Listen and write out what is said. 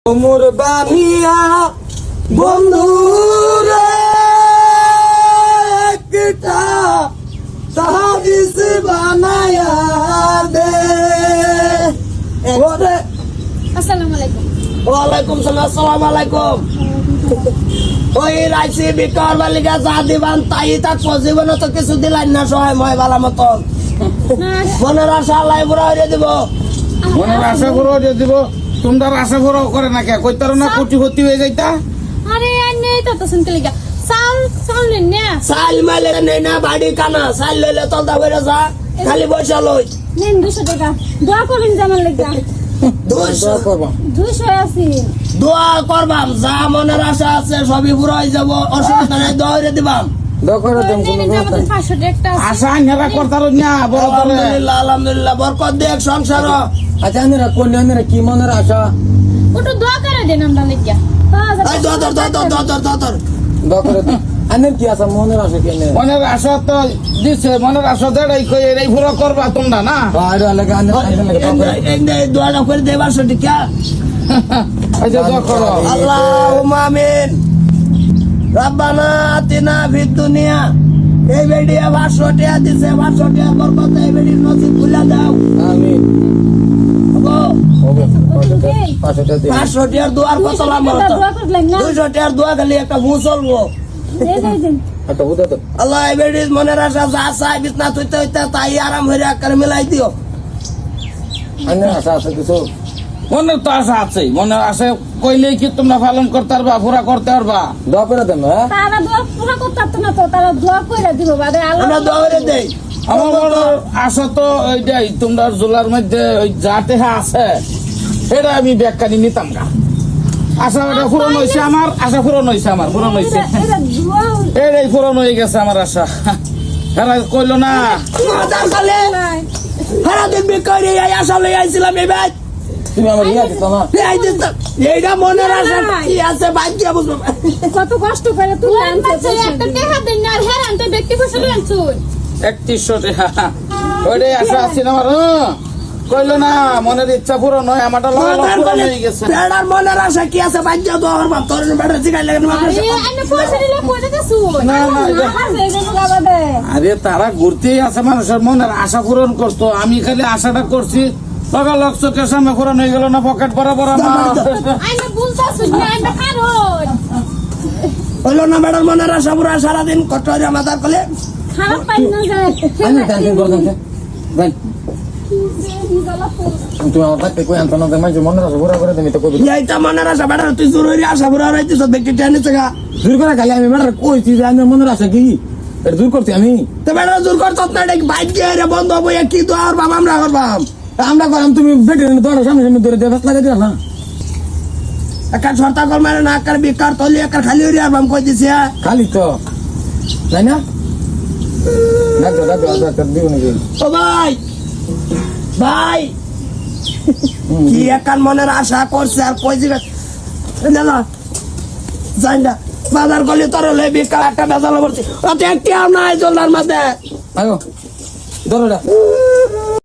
মোর বানিয়া বন্ধুরে একটা তাহাদিস বানায়া দে। ওরে আসসালামু আলাইকুম। ওয়ালাইকুম সালাম। আসসালামু আলাইকুম। ওই রাইছি বিকার বালিকা যা দিবান তাই তাক জীবনে তো কিছু দিলাম না, সহায় ময় বালা মতন মনের আশা আল্লাহ পুরা হয়ে দিব। মনের আশা পুরো দিয়ে দিব। তোমরা আশা পুরো করে না কে কইতারো না কোটি কোটি হয়ে যাইতা। আরে নেই তো শুনতে লিগা চাল চাল নেন না সাল মালে নেই না বাড়ি কানা সাল লইলে তলদা বেড়ে যা খালি বসা লই নেন 200 টাকা দোয়া করবেন জামাল লিগা। 200 আছে দোয়া করবাম, যা মনের আশা আছে সবই পুরো হয়ে যাব, অসুবিধা নাই, দোয়া করে দিবাম। আমাদের 500 টাকা আছে। আশা নেরা করতারো না বড় করে। আলহামদুলিল্লাহ আলহামদুলিল্লাহ বরকত দেখ সংসার। আচ্ছা আনেরা কোন আনেরা কি মনের আশা ওটা দোয়া করে দেন আমরা লিগা। এই দর দর দর দর দর দর দর দকরে আনের কি আশা মনের আশা কি নে মনের আশা তো দিছে, মনের আশা দেড়াই কই এই পুরো করবা তোমরা না। বাইরে লাগে আনের এই দোয়াটা করে দেবার সঠিক কে? এই যে দোয়া করো। আল্লাহুম্মা আমিন। রব্বানা আতিনা ফিদ দুনিয়া। এই বেডিয়া 500 টাকা দিছে, 500 টাকা বরকত এই বেডির নসিব খুলে দাও। আমিন হবো? হবে 500 টাকা দিন 500 টাকার দোয়ার কত লাভ হতো? দোয়া করলেন না 200 টাকার দোয়া খালি একটা ভূ চলবো। এই দেন আচ্ছা বুঝা তো আল্লাহ এই বেডির মনের আশা যা চাই বিছনা তুইতে হইতে তাই আরাম হইরা আকার মিলাই দিও। আনের আশা আছে কিছু মনের তো আশা আছে, মনের আশা কইলেই কি তোমরা পালন করতে পারবা, পুরা করতে পারবা। দোয়া করে দেন হ্যাঁ তারা দোয়া পুরা করতে পারতো না তো, তারা দোয়া কইরা দিব বাদে আমরা আল্লাহ দোয়া করে দেই। আমার মনের আশা তো ওইটাই, তোমরা জোলার মধ্যে ওই যা টেহা আছে এটা আমি ব্যাখ্যানি নিতাম না। আশা ওটা পূরণ হয়েছে আমার, আশা পূরণ হয়েছে আমার, পূরণ হয়েছে। এটা দোয়া এটাই পূরণ হয়ে গেছে আমার আশা। এরা কইলো না মাদার খালে নাই সারাদিন বেকারি এই আশা লই আইছিলাম এই ভাই। তুমি আমার ইয়া দিছ না এই যে এইটা মনের আশা কি আছে ভাই কি বুঝবো। কত কষ্ট করে তুই আনছে একটা টাকা দেন না আর হেরান তো ব্যক্তি বসে আনছুই 3100 টাকা ওইটাই আশা আছে আমার। কইলো না মনের ইচ্ছা পূরণ হয়, আমারটা মাদার পূরণ খালে হয়ে গেছে। বেড়ার মনের আশা কি আছে ভাই যা দোয়া করবাম। তোর বেড়া জিগাই লাগে না আরে আইনে পয়সা দিলে কইতে দেছুই না, না, এটা- আছে এগুলো বাদে আরে তারা ঘুরতেই আছে, মানুষের মনের আশা পূরণ করতো, আমি খালি আশাটা করছি। লগালগ চোখের সামনে পূরণ হয়ে গেল না, পকেট বরাবর আমার। আইনে বুঝতাছুই না আইনে কারণ হইলো না বেড়ার মনের আশা পুরা সারাদিন কষ্ট হয়ে মাদার খালে। খারাপ পাই না যায় আনের টেনশন করছেন ভাই তুমি আমার কাছে কই আনতো না মানে মনের আশা পুরা করে দেমি তো কবি এইটা মনের আশা বেড়ার তুই জোর হইরে আশা পুরা হইতেছ ব্যক্তি টেনিস গা। দূর করে খালি আমি মানে কইছি যে আমি মনের আশা কি এটা দূর করছি আমি তো বেড়া জোর করছ না এটা বাইক গিয়ে রে বন্ধ হইয়া কি দোয়া করবাম আমরা করবাম। আমরা করলাম তুমি বেটে তোমার সামনে সামনে ধরে দেবাস লাগা দিলা না একটা সর্তা কর মারে না একার বেকার তলি একার খালি হইরে আরবাম কই দিছে। খালি তো তাই না ডাক্তার ডাক্তার দিও নাকি ও ভাই ভাই কি একার মনের আশা করছে আর কই জিগা না যাই না বাজার গলি তোর লই বেকার একটা বেজাল করছে অত একটি আর নাই জলদার মাঝে আয়ো ধরো